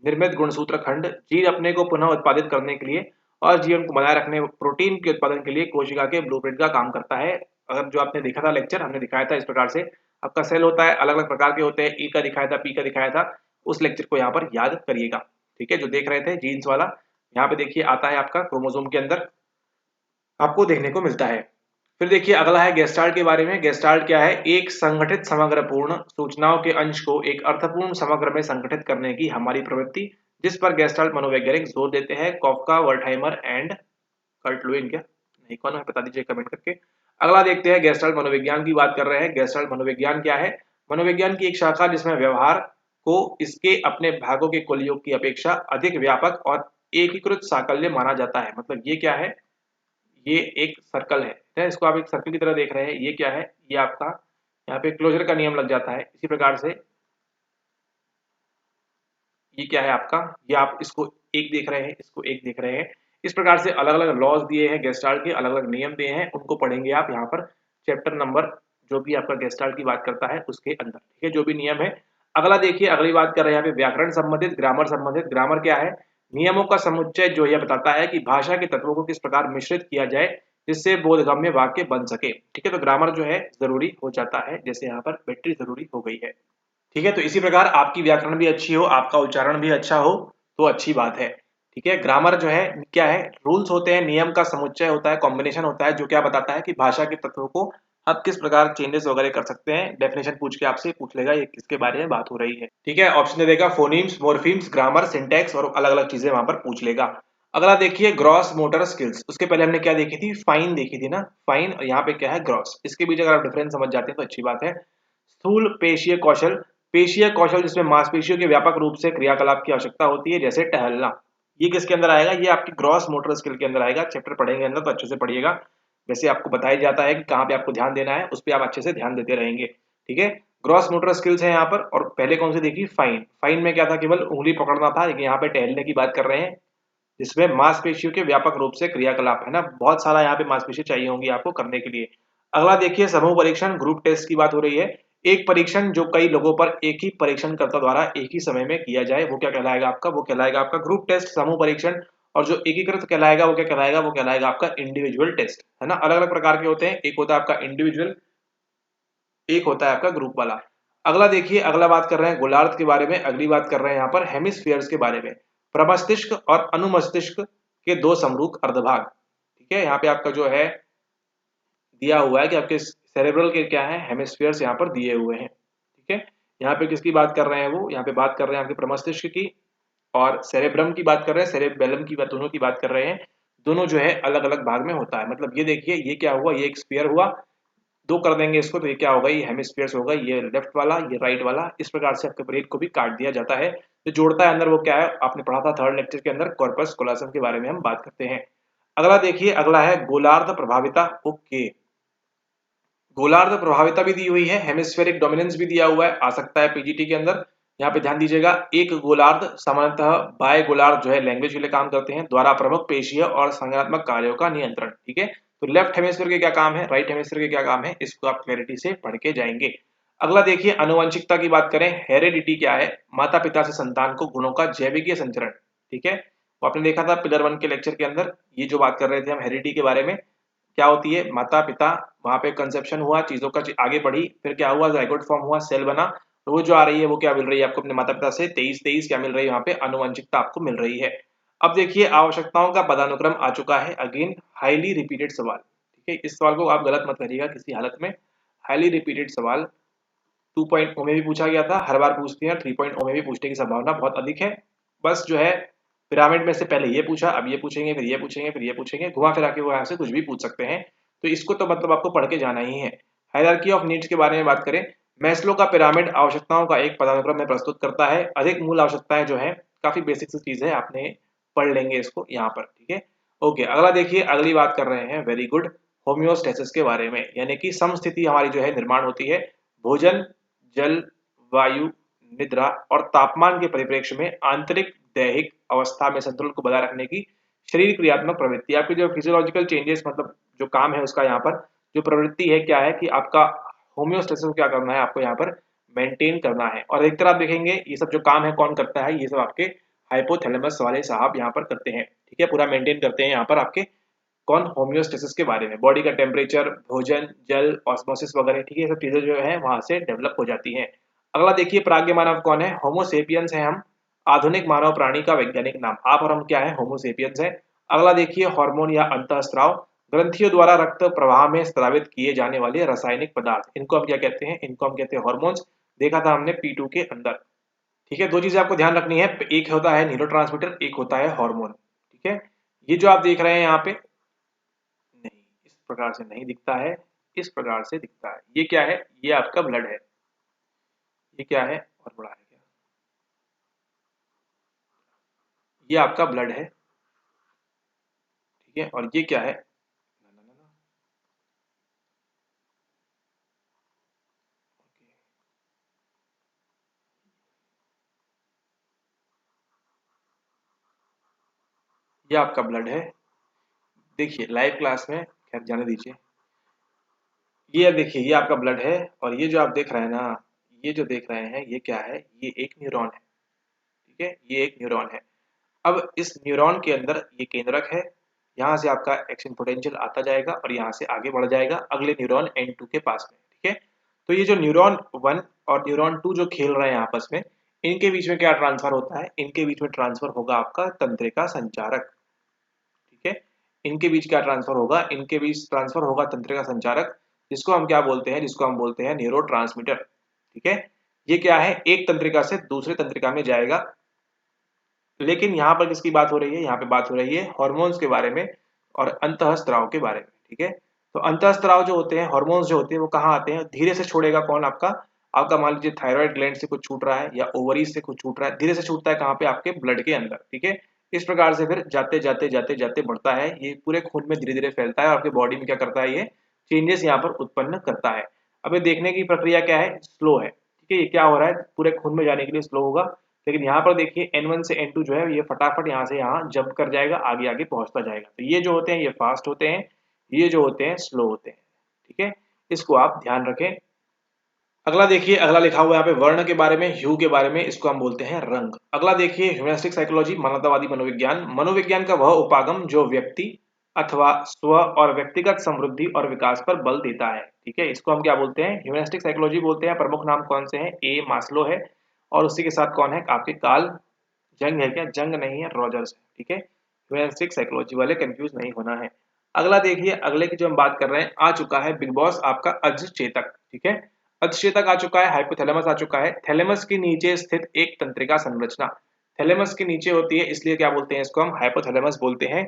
निर्मित गुणसूत्र खंड, जीन अपने को पुनः उत्पादित करने के लिए और जीवन को बनाए रखने, प्रोटीन के उत्पादन के लिए कोशिका के ब्लूप्रिंट का काम करता है। अगर जो आपने देखा था लेक्चर, हमने दिखाया था इस प्रकार से आपका सेल होता है, अलग अलग प्रकार के होते हैं, ई का दिखाया था, पी का दिखाया था, उस लेक्चर को यहाँ पर याद करिएगा। ठीक है, जो देख रहे थे जीन्स वाला, यहाँ पे देखिए आता है आपका क्रोमोसोम के अंदर आपको देखने को मिलता है। फिर देखिए अगला है गेस्टाल्ट के बारे में। गेस्टाल्ट क्या है, एक संगठित समग्र पूर्ण सूचनाओं के अंश को एक अर्थपूर्ण समग्र में संगठित करने की हमारी प्रवृत्ति, जिस पर गेस्टाल्ट मनोवैज्ञानिक जोर देते हैं। कॉफका, वर्टहाइमर एंड कर्ट लुईन, क्या नहीं, कौन है बता दीजिए कमेंट करके। अगला देखते हैं, गेस्टाल्ट मनोविज्ञान की बात कर रहे हैं। गेस्टाल्ट मनोविज्ञान क्या है, मनोविज्ञान की एक शाखा जिसमें व्यवहार को इसके अपने भागों के कुल योग की अपेक्षा अधिक व्यापक और एकीकृत साकल्य माना जाता है। मतलब ये क्या है, ये एक सर्कल है, इसको आप एक सर्कल की तरह देख रहे हैं। ये क्या है, ये आपका यहाँ पे क्लोजर का नियम लग जाता है। इसी प्रकार से ये क्या है आपका, ये आप इसको एक देख रहे हैं, इसको एक देख रहे हैं। इस प्रकार से अलग अलग लॉज दिए हैं गेस्टाल्ट के, अलग अलग नियम दिए हैं, उनको पढ़ेंगे आप यहाँ पर चैप्टर नंबर जो भी आपका गेस्टाल्ट की बात करता है उसके अंदर। ठीक है, जो भी नियम है। अगला देखिए, अगली बात कर रहे हैं यहाँ पे व्याकरण संबंधित, ग्रामर संबंधित। ग्रामर क्या है? नियमों का समुच्चय जो यह बताता है कि भाषा के तत्वों को किस प्रकार मिश्रित किया जाए जिससे बोधगम्य वाक्य बन सके। ठीक है, तो ग्रामर जो है जरूरी हो जाता है, जैसे यहाँ पर बैटरी जरूरी हो गई है। ठीक है, तो इसी प्रकार आपकी व्याकरण भी अच्छी हो, आपका उच्चारण भी अच्छा हो तो अच्छी बात है। ठीक है, ग्रामर जो है क्या है? रूल्स होते हैं, नियम का समुच्चय होता है, कॉम्बिनेशन होता है, जो क्या बताता है कि भाषा के तत्वों को आप किस प्रकार चेंजेस वगैरह कर सकते हैं। डेफिनेशन पूछ के आपसे पूछ लेगा ये किसके बारे में बात हो रही है। ठीक है, ऑप्शन दे देगा फोनीम्स, मोर्फीम्स, ग्रामर, सिंटैक्स और अलग अलग चीजें वहां पर पूछ लेगा। अगला देखिए ग्रॉस मोटर स्किल्स। उसके पहले हमने क्या देखी थी? फाइन देखी थी ना, फाइन, और यहाँ पे क्या है? ग्रॉस। इसके बीच अगर आप डिफरेंस समझ जाते हैं तो अच्छी बात है। स्थूल पेशीय कौशल, पेशीय कौशल जिसमें मांसपेशियों के व्यापक रूप से क्रियाकलाप की आवश्यकता होती है, जैसे टहलना, ये किसके अंदर आएगा? ये आपकी ग्रॉस मोटर स्किल के अंदर आएगा। चैप्टर पढ़ेंगे अंदर तो अच्छे से पढ़िएगा, वैसे आपको बताया जाता है कि कहाँ पे आपको ध्यान देना है, उस पर आप अच्छे से ध्यान देते रहेंगे। ठीक है, ग्रॉस मोटर स्किल्स है यहाँ पर। और पहले कौन सी देखी? फाइन। फाइन में क्या था? केवल उंगली पकड़ना था, लेकिन यहाँ पे टहलने की बात कर रहे हैं जिसमें मांसपेशियों के व्यापक रूप से क्रियाकलाप है ना, बहुत सारा यहाँ पे मांसपेशी चाहिए होंगी आपको करने के लिए। अगला देखिए समूह परीक्षण, ग्रुप टेस्ट की बात हो रही है। एक परीक्षण जो कई लोगों पर एक ही परीक्षणकर्ता द्वारा एक ही समय में किया जाए, वो क्या कहलाएगा आपका? वो कहलाएगा आपका ग्रुप टेस्ट, समूह परीक्षण। और जो एकीकृत कहलाएगा वो क्या कहलाएगा? वो कहलाएगा आपका इंडिविजुअल टेस्ट, है ना। अलग अलग प्रकार के होते हैं, एक होता है आपका इंडिविजुअल, एक होता है आपका ग्रुप वाला। अगला देखिए, अगला बात कर रहे हैं गोलार्ध के बारे में। अगली बात कर रहे हैं यहाँ पर हेमिस्फीयर्स के बारे में। प्रमस्तिष्क और अनुमस्तिष्क के दो समरूप अर्धभाग। ठीक है, यहाँ पे आपका जो है दिया हुआ है कि आपके सेरेब्रल के क्या है? हेमिस्फीयर्स यहाँ पर दिए हुए हैं। ठीक है, यहाँ पे किसकी बात कर रहे हैं? वो यहाँ पे बात कर रहे हैं आपके प्रमस्तिष्क की, और सेरेब्रम की बात कर रहे हैं, सेरेबेलम की बात, दोनों की बात कर रहे हैं। दोनों जो है अलग अलग भाग में होता है। मतलब ये देखिए, ये क्या हुआ? ये एक स्फीयर हुआ, दो कर देंगे इसको तो ये क्या होगा? ये हेमिस्फीयर्स होगा, ये लेफ्ट वाला, ये राइट वाला। इस प्रकार से आपके ब्रेन को भी काट दिया जाता है। जो जोड़ता है अंदर वो क्या है? आपने पढ़ा था थर्ड लेक्चर के अंदर, कॉर्पस कोलोसम के बारे में हम बात करते हैं। अगला देखिए, अगला है गोलार्ध प्रभाविता। ओके, गोलार्ध प्रभाविता भी दी हुई है, हेमिस्फेरिक डोमिनेंस भी दिया हुआ है, आ सकता है पीजीटी के अंदर। यहाँ पे ध्यान दीजिएगा, एक गोलार्ध सामान्यतः बाय गोलार्ध जो है लैंग्वेज के लिए काम करते हैं, द्वारा प्रमुख पेशीय और संज्ञानात्मक कार्यों का नियंत्रण। ठीक है, तो लेफ्ट हेमिस्फीयर के क्या काम है, राइट हेमिस्फीयर के क्या काम है, इसको आप क्लैरिटी से पढ़ के जाएंगे। अगला देखिए, आनुवंशिकता की बात करें, हेरेडिटी क्या है? माता पिता से संतान को गुणों का जैविकीय संचरण। ठीक है, तो आपने देखा था पिलर 1 के लेक्चर के अंदर, ये जो बात कर रहे थे हम हेरिडिटी के बारे में, क्या होती है? माता पिता, वहां पे कंसेप्शन हुआ, चीजों का आगे बढ़ी, फिर क्या हुआ? जाइगोट फॉर्म हुआ, सेल बना, तो वो जो आ रही है वो क्या मिल रही है आपको? अपने माता पिता से 23 क्या मिल रही है? यहाँ पे आनुवंशिकता आपको मिल रही है। अब देखिए, आवश्यकताओं का पदानुक्रम आ चुका है। अगेन हाईली रिपीटेड सवाल। ठीक है, इस सवाल को आप गलत मत करिएगा किसी हालत में। हाईली रिपीटेड सवाल 2.0 में भी पूछा गया था, हर बार पूछते हैं, 3.0 में भी पूछने की संभावना बहुत अधिक है। बस जो है पिरामिड में से पहले ये पूछा, अब ये पूछेंगे, फिर ये पूछेंगे, फिर ये पूछेंगे, घुमा फिरा के वो यहाँ से कुछ भी पूछ सकते हैं। तो इसको तो मतलब आपको पढ़ के जाना ही है। हायरार्की ऑफ नीड्स के बारे में बात करें, मैस्लो का पिरामिड आवश्यकताओं का एक पदानुक्रम में प्रस्तुत करता है। अधिक मूल आवश्यकताएं जो है, काफी बेसिक सी चीज है, आपने पढ़ लेंगे इसको यहाँ पर। ठीक है, ओके, अगला देखिए, अगली बात कर रहे हैं, वेरी गुड, होम्योस्टेसिस के बारे में, यानी कि समस्थिति हमारी जो है निर्माण होती है भोजन, जल, वायु, निद्रा और तापमान के परिप्रेक्ष्य में आंतरिक दैहिक अवस्था में संतुलन को बनाए रखने की शरीर क्रियात्मक प्रवृत्ति। आपकी जो फिजियोलॉजिकल चेंजेस, मतलब जो काम है उसका यहाँ पर जो प्रवृत्ति है क्या है कि आपका होम्योस्टेसिस को क्या करना है? आपको यहाँ पर मेंटेन करना है। और अधिकतर आप देखेंगे ये सब जो काम है कौन करता है? ये सब आपके हाइपोथैलेमस वाले साहब यहाँ पर करते हैं। ठीक है, पूरा मेंटेन करते हैं यहाँ पर आपके कौन? होम्योस्टेसिस के बारे में, बॉडी का टेम्परेचर, भोजन, जल, ऑस्मोसिस वगैरह। ठीक है, ये सब चीजें जो है वहां से डेवलप हो जाती हैं। अगला देखिए, प्राज्ञ मानव कौन है? होमोसेपियंस है हम, आधुनिक मानव प्राणी का वैज्ञानिक नाम। आप और हम क्या है? होमोसेपियंस है। अगला देखिए, हार्मोन या अंतःस्राव, ग्रंथियों द्वारा रक्त प्रवाह में स्रावित किए जाने वाले रासायनिक पदार्थ, इनको हम क्या कहते हैं? इनको हम कहते हैं हार्मोन्स। देखा था हमने P2 के अंदर। ठीक है, दो चीजें आपको ध्यान रखनी है, एक होता है न्यूरोट्रांसमीटर, एक होता है हार्मोन। ठीक है, ये जो आप देख रहे हैं यहाँ पे, नहीं, इस प्रकार से नहीं दिखता है, इस प्रकार से दिखता है। ये क्या है? ये आपका ब्लड है। ये क्या है? और बड़ा है क्या? ये आपका ब्लड है। ठीक है, और ये क्या है? ना, ना, ना, ना। ओके, ये आपका ब्लड है। देखिए लाइव क्लास में, खैर जाने दीजिए। ये देखिए, ये आपका ब्लड है, और ये जो आप देख रहे हैं ना, ये जो देख रहे हैं ये क्या है, ये एक न्यूरॉन है। ठीक है, ये एक न्यूरॉन है। अब इस न्यूरॉन के अंदर ये केंद्रक है, यहाँ से आपका एक्शन पोटेंशियल आता जाएगा और यहाँ से आगे बढ़ जाएगा अगले न्यूरॉन N2 के पास में। ठीक है, तो ये जो न्यूरॉन 1 और न्यूरॉन 2 जो खेल रहे हैं आपस में, इनके बीच में क्या ट्रांसफर होता है, इनके बीच में ट्रांसफर होगा आपका तंत्रिका संचारक। ठीक है, इनके बीच क्या ट्रांसफर होगा, इनके बीच ट्रांसफर होगा तंत्रिका संचारक, जिसको हम क्या बोलते हैं, जिसको हम बोलते हैं न्यूरोट्रांसमीटर। ठीक है, ये क्या है, एक तंत्रिका से दूसरे तंत्रिका में जाएगा। लेकिन यहाँ पर किसकी बात हो रही है, यहाँ पे बात हो रही है हार्मोन्स के बारे में और अंतःस्त्राव के बारे में। ठीक है, तो अंतःस्त्राव जो होते हैं, हार्मोन्स जो होते हैं, वो कहाँ आते हैं, धीरे से छोड़ेगा कौन, आपका आपका मान लीजिए थायराइड ग्लैंड से कुछ छूट रहा है या ओवरीज से कुछ छूट रहा है, धीरे से छूटता है कहाँ पे, आपके ब्लड के अंदर। ठीक है, इस प्रकार से फिर जाते जाते जाते जाते बढ़ता है, ये पूरे खून में धीरे धीरे फैलता है और आपके बॉडी में क्या करता है, ये चेंजेस यहाँ पर उत्पन्न करता है। अब ये देखने की प्रक्रिया क्या है, स्लो है। ठीक है, ये क्या हो रहा है, पूरे खून में जाने के लिए स्लो होगा। लेकिन यहाँ पर देखिए N1 से N2 जो है ये फटाफट यहाँ से यहाँ जंप कर जाएगा, आगे आगे पहुंचता जाएगा। तो ये जो होते हैं ये फास्ट होते हैं, ये जो होते हैं स्लो होते हैं। ठीक है, इसको आप ध्यान रखें। अगला देखिए, अगला लिखा हुआ है यहाँ पे वर्ण के बारे में, ह्यू के बारे में, इसको हम बोलते हैं रंग। अगला देखिए ह्यूमनिस्टिक साइकोलॉजी, मानवतावादी मनोविज्ञान। मनोविज्ञान का वह उपागम जो व्यक्ति अथवा स्व और व्यक्तिगत समृद्धि और विकास पर बल देता है। ठीक है, इसको हम क्या बोलते हैं, ह्यूमनिस्टिक साइकोलॉजी बोलते हैं। प्रमुख नाम कौन से हैं, ए मास्लो है और उसी के साथ कौन है, आपके कार्ल जंग है, क्या जंग नहीं है, रॉजर्स है। ठीक है, ह्यूमनिस्टिक साइकोलॉजी वाले कंफ्यूज नहीं होना है। अगला देखिए, अगले की जो हम बात कर रहे हैं, आ चुका है बिग बॉस आपका अधिचेतक। ठीक है, अधिचेतक आ चुका है, हाइपोथैलेमस आ चुका है। थैलेमस के नीचे स्थित एक तंत्रिका संरचना, थैलेमस के नीचे होती है, इसलिए क्या बोलते हैं इसको, हम हाइपोथैलेमस बोलते हैं।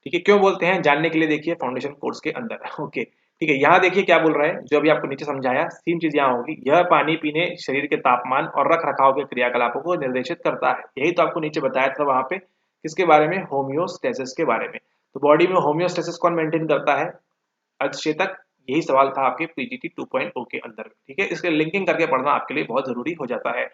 ठीक है, क्यों बोलते हैं, जानने के लिए देखिए फाउंडेशन कोर्स के अंदर। ओके, ठीक है, यहाँ देखिए क्या बोल रहा है, जो अभी आपको नीचे समझाया, सेम चीज यहाँ होगी। यह पानी पीने, शरीर के तापमान और रख रखाव के क्रियाकलापों को निर्देशित करता है। यही तो आपको नीचे बताया था वहां पे, किसके बारे में, होम्योस्टेसिस के बारे में। तो बॉडी में होम्योस्टेसिस कौन मेंटेन करता है, अधिचेतक। यही सवाल था आपके पीजीटी 2.0 के अंदर। ठीक है, इसके लिंकिंग करके पढ़ना आपके लिए बहुत जरूरी हो जाता है।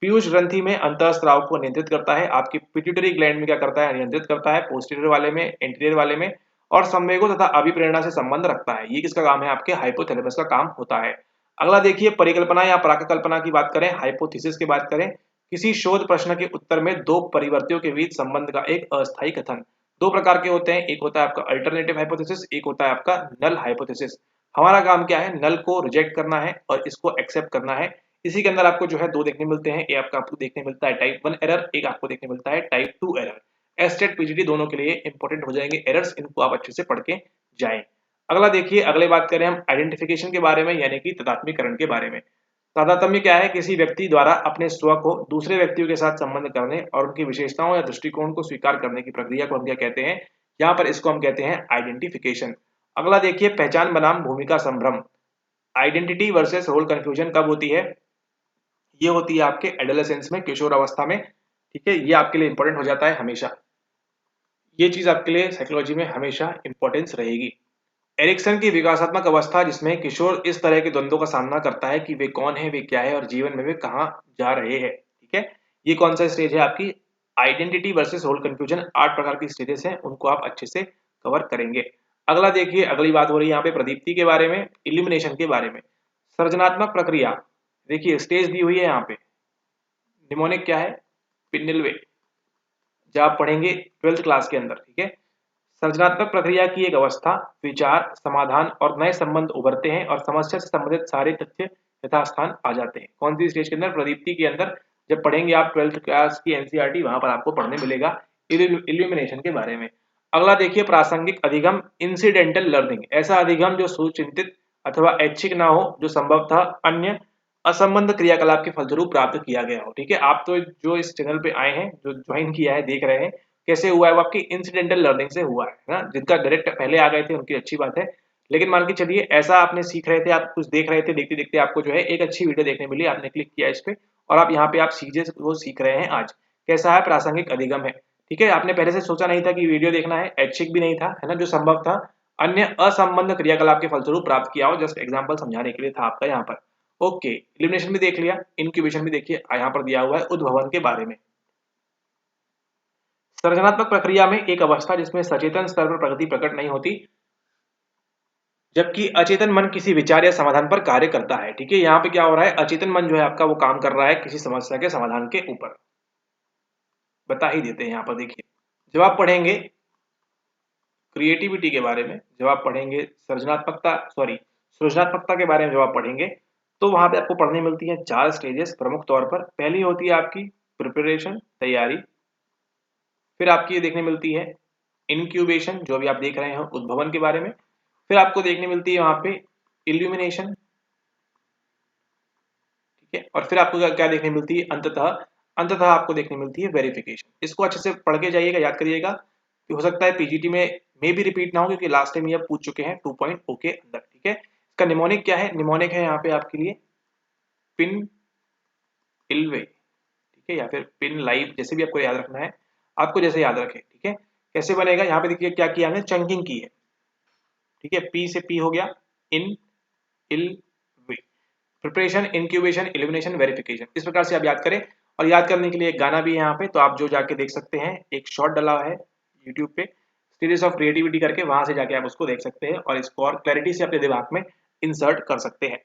पीयूष ग्रंथि में अंतःस्राव को नियंत्रित करता है, आपकी पिट्यूटरी ग्लैंड में क्या करता है, नियंत्रित करता है, पोस्टीरियर वाले में, एंटीरियर वाले में, और संवेगों तथा अभिप्रेरणा से संबंध रखता है। ये किसका काम है, आपके हाइपोथैलेमस का काम होता है। अगला देखिए, परिकल्पना या प्राकल्पना की बात करें, हाइपोथेसिस की बात करें, किसी शोध प्रश्न के उत्तर में दो परिवर्तियों के बीच संबंध का एक अस्थायी कथन। दो प्रकार के होते हैं, एक होता है आपका अल्टरनेटिव हाइपोथेसिस, एक होता है आपका नल हाइपोथेसिस। हमारा काम क्या है, नल को रिजेक्ट करना है और इसको एक्सेप्ट करना है। इसी के अंदर आपको जो है दो देखने मिलते हैं, ये आपको देखने मिलता है टाइप 1 एरर, एक आपको देखने मिलता है टाइप 2 एरर। एस्टेट पीजीटी दोनों के लिए इंपॉर्टेंट हो जाएंगे एरर्स, इनको आप अच्छे से पढ़ के जाएं। अगला देखिए, अगले बात करें हम आइडेंटिफिकेशन के बारे में, यानी कि तादात्म्यकरण के बारे में। तादात्म्य क्या है, किसी व्यक्ति द्वारा अपने स्व को दूसरे व्यक्तियों के साथ संबंध करने और उनकी विशेषताओं या दृष्टिकोण को स्वीकार करने की प्रक्रिया को हम क्या कहते हैं, यहाँ पर इसको हम कहते हैं आइडेंटिफिकेशन। अगला देखिए, पहचान बनाम भूमिका संभ्रम, आइडेंटिटी वर्सेस रोल कंफ्यूजन कब होती है, ये होती है आपके एडोलेसेंस में, किशोर अवस्था में। ठीक है, ये आपके लिए इंपॉर्टेंट हो जाता है हमेशा, ये चीज आपके लिए साइकोलॉजी में हमेशा इंपॉर्टेंस रहेगी। एरिक्सन की विकासात्मक अवस्था, जिसमें किशोर इस तरह के द्वंद्वों का सामना करता है कि वे कौन है, वे क्या है और जीवन में वे कहाँ जा रहे हैं। ठीक है, ये कौन सा स्टेज है आपकी, आइडेंटिटी वर्सेस रोल कंफ्यूजन। 8 प्रकार की स्टेजेस हैं, उनको आप अच्छे से कवर करेंगे। अगला देखिए, अगली बात हो रही है यहाँ पे प्रदीप्ति के बारे में, इल्यूमिनेशन के बारे में। सृजनात्मक प्रक्रिया, देखिए स्टेज दी हुई है यहाँ पे, निमोनिक क्या है, पिन्निल वे, जब आप पढ़ेंगे 12th क्लास के अंदर। ठीक है, सृजनात्मक प्रक्रिया की एक अवस्था, विचार, समाधान और नए संबंध उभरते हैं और समस्या से संबंधित सारे तथ्य यथास्थान आ जाते हैं। कौन सी स्टेज के अंदर, प्रदीप्ति के अंदर। जब पढ़ेंगे आप 12th क्लास की एनसीईआरटी, वहां पर आपको पढ़ने मिलेगा इल्यूमिनेशन के बारे में। अगला देखिए, प्रासंगिक अधिगम, इंसिडेंटल लर्निंग, ऐसा अधिगम जो सुचिंतित अथवा ऐच्छिक ना हो, जो संभवतः अन्य असंबद्ध क्रियाकलाप के फलस्वरूप प्राप्त किया गया हो। ठीक है, आप तो जो इस चैनल पे आए हैं, जो ज्वाइन किया है, देख रहे हैं, कैसे हुआ है, वो आपकी इंसिडेंटल लर्निंग से हुआ है ना। जिनका डायरेक्ट पहले आ गए थे उनकी अच्छी बात है, लेकिन मान के चलिए ऐसा आपने सीख रहे थे, आप कुछ देख रहे थे, देखते देखते आपको जो है एक अच्छी वीडियो देखने मिली, आपने क्लिक किया इस पे और आप यहाँ पे आप सीधे वो सीख रहे हैं आज। कैसा है, प्रासंगिक अधिगम है। ठीक है, आपने पहले से सोचा नहीं था कि वीडियो देखना है, ऐच्छिक भी नहीं था, है ना, जो संभव था अन्य असंबद्ध क्रियाकलाप के फलस्वरूप प्राप्त किया हो, जस्ट एग्जाम्पल समझाने के लिए था आपका यहाँ पर। ओके, इल्यूमिनेशन भी देख लिया, इंक्यूबेशन भी देखिए, यहाँ पर दिया हुआ है उद्भवन के बारे में। सृजनात्मक प्रक्रिया में एक अवस्था जिसमें सचेतन स्तर पर प्रगति प्रकट नहीं होती, जबकि अचेतन मन किसी विचार या समाधान पर कार्य करता है। ठीक है, यहाँ पे क्या हो रहा है, अचेतन मन जो है आपका वो काम कर रहा है किसी समस्या के समाधान के ऊपर। बता ही देते हैं यहाँ पर, देखिए जब आप पढ़ेंगे क्रिएटिविटी के बारे में, जब आप पढ़ेंगे सृजनात्मकता के बारे में जब आप पढ़ेंगे, तो वहां पे आपको पढ़ने मिलती है 4 स्टेजेस प्रमुख तौर पर। पहली होती है आपकी प्रिपरेशन, तैयारी। फिर आपकी ये देखने मिलती है इनक्यूबेशन, जो भी आप देख रहे हैं उद्भवन के बारे में। फिर आपको देखने मिलती है वहां पे इल्यूमिनेशन, ठीक है। और फिर आपको क्या देखने मिलती है, अंततः आपको देखने मिलती है वेरिफिकेशन। इसको अच्छे से पढ़ के जाइएगा, याद करिएगा, कि हो सकता है पीजीटी में भी रिपीट ना हो, क्योंकि लास्ट टाइम ये पूछ चुके हैं 2.0 के अंदर। ठीक है, इसका निमोनिक क्या है, निमोनिक है यहाँ पे आपके लिए पिन इल्वे, ठीक है, या फिर पिन लाइव, जैसे भी आपको याद रखना है, आपको जैसे याद रखे। ठीक है, कैसे बनेगा, यहाँ पे देखिए क्या किया हमने, चंकिंग की है। ठीक है, पी से पी हो गया, इन इल वे, प्रिपरेशन, इंक्यूबेशन, इल्यूमिनेशन, वेरिफिकेशन। इस प्रकार से आप याद करें। और याद करने के लिए एक गाना भी है यहाँ पे, तो आप जो जाके देख सकते हैं, एक शॉर्ट डला है यूट्यूब पे, सीरीज ऑफ क्रिएटिविटी करके, वहां से जाके आप उसको देख सकते हैं और इसको और क्लैरिटी से अपने दिमाग में इंसर्ट कर सकते हैं।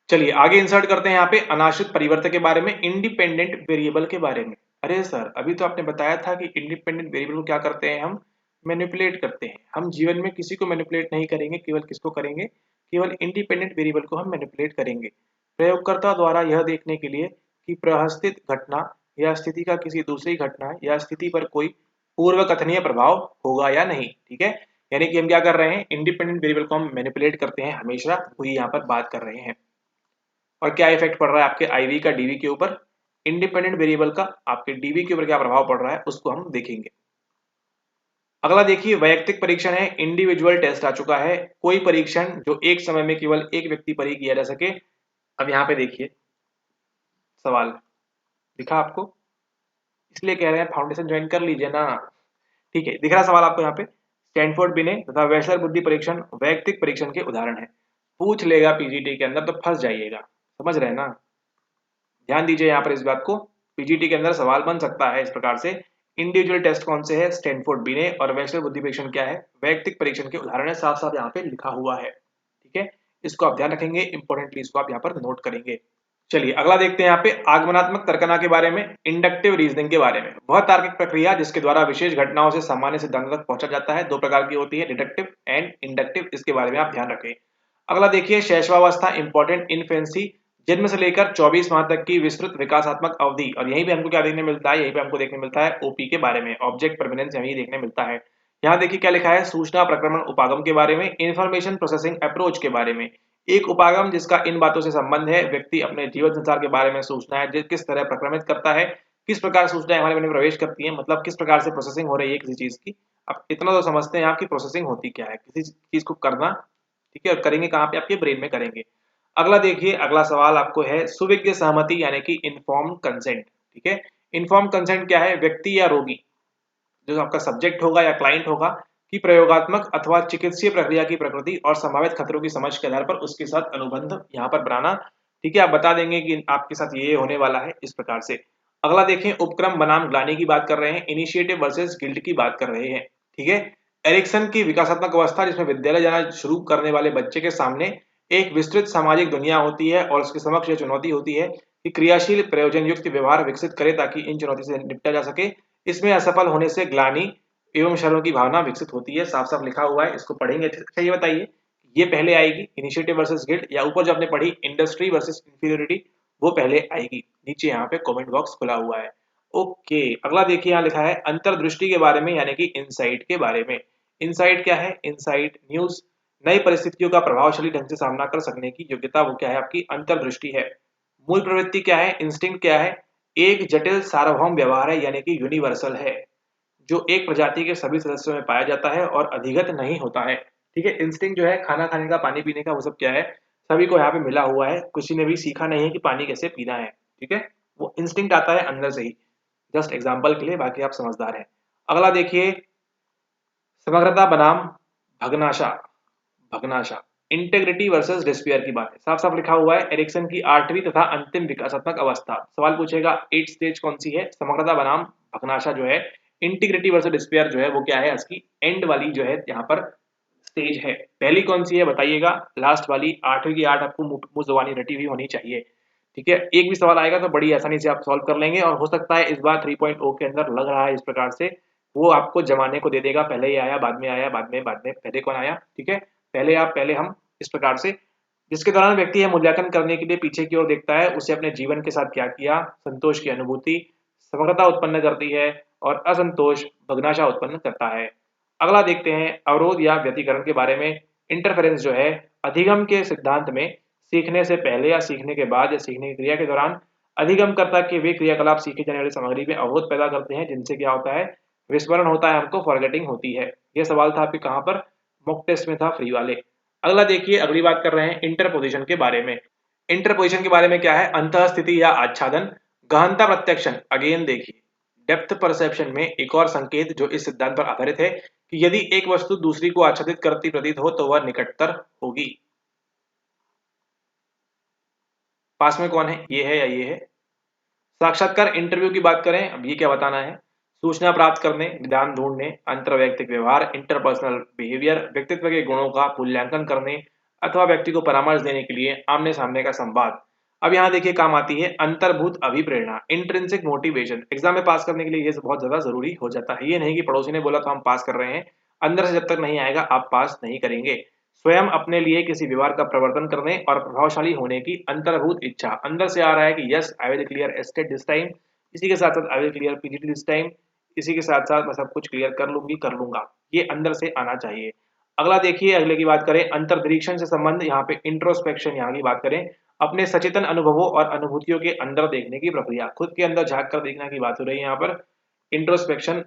चलिए आगे इंसर्ट करते हैं यहाँ पे अनाश्रित परिवर्तक के बारे में, इंडिपेंडेंट वेरिएबल के बारे में। अरे सर, अभी तो आपने बताया था कि इंडिपेंडेंट वेरिएबल को क्या करते हैं हम, मैनिपुलेट करते हैं। हम जीवन में किसी को मैनिपुलेट नहीं करेंगे, केवल किसको करेंगे, केवल इंडिपेंडेंट वेरिएबल को हम मैनिपुलेट करेंगे, प्रयोगकर्ता द्वारा यह देखने के लिए कि प्रहस्थित घटना या स्थिति का किसी दूसरी घटना या स्थिति पर कोई पूर्व कथनीय प्रभाव होगा या नहीं। ठीक है, यानी कि हम क्या कर रहे हैं, इंडिपेंडेंट वेरिएबल को हम मैनिपुलेट करते हैं हमेशा, वही यहाँ पर बात कर रहे हैं। और क्या इफेक्ट पड़ रहा है आपके आईवी का डीवी के ऊपर, इंडिपेंडेंट वेरिएबल का आपके डीवी के ऊपर क्या प्रभाव पड़ रहा है, उसको हम देखेंगे। अगला देखिए वैयक्तिक परीक्षण है, इंडिविजुअल टेस्ट आ चुका है, कोई परीक्षण जो एक समय में केवल एक व्यक्ति पर ही किया जा सके। अब यहाँ पे देखिए सवाल दिखा आपको, इसलिए कह रहे हैं फाउंडेशन ज्वाइन कर लीजिए ना। ठीक है, दिख रहा सवाल आपको यहाँ पे, स्टैनफोर्ड बिने तथा वेशलर बुद्धि परीक्षण वैयक्तिक परीक्षण के उदाहरण है। पूछ लेगा पीजीटी के अंदर तो फंस जाइएगा, समझ रहे हैं ना, ध्यान दीजिए यहाँ पर इस बात को। पीजीटी के अंदर सवाल बन सकता है इस प्रकार से, इंडिविजुअल टेस्ट कौन से है, स्टैनफोर्ड बिने, और वैश्विक बुद्धि परीक्षण क्या है, वैयक्तिक परीक्षण के उदाहरण है, साफ साफ यहाँ पे लिखा हुआ है। ठीक है, इसको आप ध्यान रखेंगे, इंपॉर्टेंटली इसको आप यहाँ पर नोट करेंगे। चलिए अगला देखते हैं यहाँ पे आगमनात्मक तर्कना के बारे में, इंडक्टिव रीजनिंग के बारे में। वह तार्किक प्रक्रिया जिसके द्वारा विशेष घटनाओं से सामान्य सिद्धांतों तक पहुंचा जाता है, दो प्रकार की होती है, डिडक्टिव एंड इंडक्टिव, इसके बारे में आप ध्यान रखें। अगला देखिए शैशवावस्था, इंपॉर्टेंट इन्फेंसी, जन्म से लेकर 24 माह तक की विस्तृत विकासात्मक अवधि। और यहीं पे हमको क्या देखने मिलता है, यहीं पे हमको देखने मिलता है ओपी के बारे में, ऑब्जेक्ट परमानेंस यहीं देखने मिलता है। यहाँ देखिए क्या लिखा है, सूचना प्रक्रमण उपागम के बारे में, इंफॉर्मेशन प्रोसेसिंग अप्रोच के बारे में। एक उपागम जिसका इन बातों से संबंध है, व्यक्ति अपने जीवन संसार के बारे में सूचना है किस तरह प्रक्रमित करता है, किस प्रकार सूचनाएं हमारे मन में प्रवेश करती हैं, मतलब किस प्रकार से प्रोसेसिंग हो रही है किसी चीज की। अब इतना तो समझते हैं आपकी प्रोसेसिंग होती क्या है, किसी चीज को करना, ठीक है, और करेंगे कहाँ पे, आपके ब्रेन में करेंगे। अगला देखिए, अगला सवाल आपको है सुविज्ञ सहमति यानी कि इन्फॉर्म्ड कंसेंट। ठीक है, इन्फॉर्म्ड कंसेंट क्या है, व्यक्ति या रोगी, जो आपका सब्जेक्ट होगा या क्लाइंट होगा, कि प्रयोगात्मक अथवा चिकित्सीय प्रक्रिया की प्रकृति और संभावित खतरों की समझ के आधार पर उसके साथ अनुबंध यहाँ पर बनाना। ठीक है, आप बता देंगे कि आपके साथ ये होने वाला है, इस प्रकार से। अगला देखें, उपक्रम बनाम ग्लानि की बात कर रहे हैं, इनिशिएटिव वर्सेस गिल्ट की बात कर रहे हैं। ठीक है, एरिक्सन की विकासात्मक अवस्था, जिसमें विद्यालय जाना शुरू करने वाले बच्चे के सामने एक विस्तृत सामाजिक दुनिया होती है और उसके समक्ष यह चुनौती होती है कि क्रियाशील प्रयोजन युक्त व्यवहार विकसित करे ताकि इन चुनौती से निपटा जा सके। इसमें असफल होने से ग्लानि एवं शर्म की भावना विकसित होती है, साफ साफ लिखा हुआ है, इसको पढ़ेंगे। अच्छा ये बताइए, ये पहले आएगी इनिशिएटिव वर्सेस गिल्ट, या ऊपर जो आपने पढ़ी इंडस्ट्री वर्सेस इंफीरियरिटी, वो पहले आएगी? नीचे यहाँ पे कमेंट बॉक्स खुला हुआ है। ओके, अगला देखिए यहाँ लिखा है अंतर्दृष्टि के बारे में, यानी कि इनसाइट के बारे में। इनसाइट क्या है, इनसाइट न्यूज, नई परिस्थितियों का प्रभावशाली ढंग से सामना कर सकने की योग्यता, वो क्या है, आपकी अंतर्दृष्टि है। मूल प्रवृत्ति क्या है, इंस्टिंक्ट क्या है, एक जटिल सार्वभौम व्यवहार है, यानी कि यूनिवर्सल है, जो एक प्रजाति के सभी सदस्यों में पाया जाता है और अधिगत नहीं होता है। ठीक है, इंस्टिंक्ट जो है खाना खाने का, पानी पीने का, वो सब क्या है, सभी को यहाँ पे मिला हुआ है, किसी ने भी सीखा नहीं है कि पानी कैसे पीना है। ठीक है, वो इंस्टिंक्ट आता है अंदर से ही, जस्ट एग्जाम्पल के लिए, बाकी आप समझदार हैं। अगला देखिए समग्रता बनाम भगनाशा, भगनाशा, इंटेग्रिटी वर्सेस डिस्पेयर की बात है, साफ साफ लिखा हुआ है, एरिक्सन की 8वीं तथा अंतिम विकासात्मक अवस्था। सवाल पूछेगा 8th स्टेज कौन सी है, समग्रता बनाम भगनाशा जो है, इंटीग्रिटी वर्सेस डिस्पेयर जो है वो क्या है, इसकी एंड वाली जो है यहाँ पर स्टेज है। पहली कौन सी है बताइएगा, लास्ट वाली 8वीं की 8 आपको मुंह जुबानी रटी हुई होनी चाहिए। ठीक है, एक भी सवाल आएगा तो बड़ी आसानी से आप सॉल्व कर लेंगे और हो सकता है इस बार 3.0 के अंदर लग रहा है इस प्रकार से वो आपको जमाने को दे देगा, पहले ही आया बाद में आया बाद में पहले कौन आया। ठीक है, पहले हम इस प्रकार से, जिसके दौरान व्यक्ति यह मूल्यांकन करने के लिए पीछे की ओर देखता है उसे अपने जीवन के साथ क्या किया, संतोष की अनुभूति समग्रता उत्पन्न करती है और असंतोष भग्नाशा उत्पन्न करता है। अगला देखते हैं अवरोध या व्यतिकरण के बारे में। इंटरफेरेंस जो है अधिगम के सिद्धांत में सीखने से पहले या सीखने के बाद या सीखने की क्रिया के दौरान अधिगमकर्ता के वे क्रियाकलाप सीखे जाने वाली सामग्री में अवरोध पैदा करते हैं जिनसे क्या होता है, विस्मरण होता है, हमको फॉरगेटिंग होती है। यह सवाल था आपके कहां पर, मॉक टेस्ट में था, फ्री वाले। अगला देखिए, अगली बात कर रहे हैं इंटरपोजिशन के बारे में। इंटरपोजिशन के बारे में क्या है, अंतःस्थिति या आच्छादन, गहनता प्रत्यक्षण। अगेन देखिए, डेप्थ परसेप्शन में एक और संकेत जो इस सिद्धांत पर आधारित है कि यदि एक वस्तु दूसरी को आच्छादित करती प्रतीत हो तो वह निकटतर होगी। पास में कौन है, ये है या ये है। साक्षात्कार इंटरव्यू की बात करें, अब ये क्या बताना है, सूचना प्राप्त करने, निदान ढूंढने, अंतरवैयक्तिक व्यवहार, इंटरपर्सनल बिहेवियर, व्यक्तित्व के गुणों का मूल्यांकन करने अथवा व्यक्ति को परामर्श देने के लिए आमने सामने का संवाद। अब यहाँ देखिए काम आती है अंतर्भूत अभिप्रेरणा, इंट्रिंसिक मोटिवेशन। एग्जाम में पास करने के लिए ये बहुत ज्यादा जरूरी हो जाता है। ये नहीं कि पड़ोसी ने बोला तो हम पास कर रहे हैं, अंदर से जब तक नहीं आएगा आप पास नहीं करेंगे। स्वयं अपने लिए किसी व्यवहार का प्रवर्तन करने और प्रभावशाली होने की अंतर्भूत इच्छा, अंदर से आ रहा है कि yes I will clear estate this time, इसी के साथ साथ I will clear PGT this time, इसी के साथ साथ मैं सब कुछ क्लियर कर लूंगी कर लूंगा, ये अंदर से आना चाहिए। अगला देखिए, अगले की बात करें अंतर्निरीक्षण से संबंध, यहाँ पे इंट्रोस्पेक्शन, यहाँ की बात करें अपने सचेतन अनुभवों और अनुभूतियों के अंदर देखने की प्रक्रिया, खुद के अंदर झांक कर देखने की बात हो रही है। यहाँ पर इंट्रोस्पेक्शन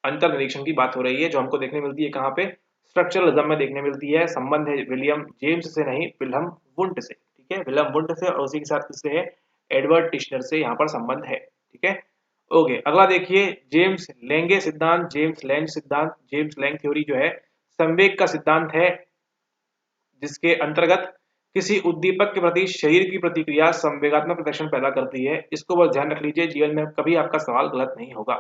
अंतर्निरीक्षण की बात हो रही है जो हमको देखने मिलती है कहाँ पे, स्ट्रक्चरलिज्म में देखने मिलती है। संबंध है विलियम जेम्स से नहीं, विल्हम वुंट से। ठीक है, विल्हम वुंट से और उसी के साथ किससे है, एडवर्ड टिश्नर से यहाँ पर संबंध है। ठीक है, ओके। अगला देखिए जेम्स लेंगे सिद्धांत, जेम्स लैंग सिद्धांत। जेम्स लैंग थ्योरी जो है संवेग का सिद्धांत है जिसके अंतर्गत किसी उद्दीपक के प्रति शरीर की प्रतिक्रिया संवेगात्मक प्रदर्शन पैदा करती है। इसको बस ध्यान रख लीजिए, जीवन में कभी आपका सवाल गलत नहीं होगा।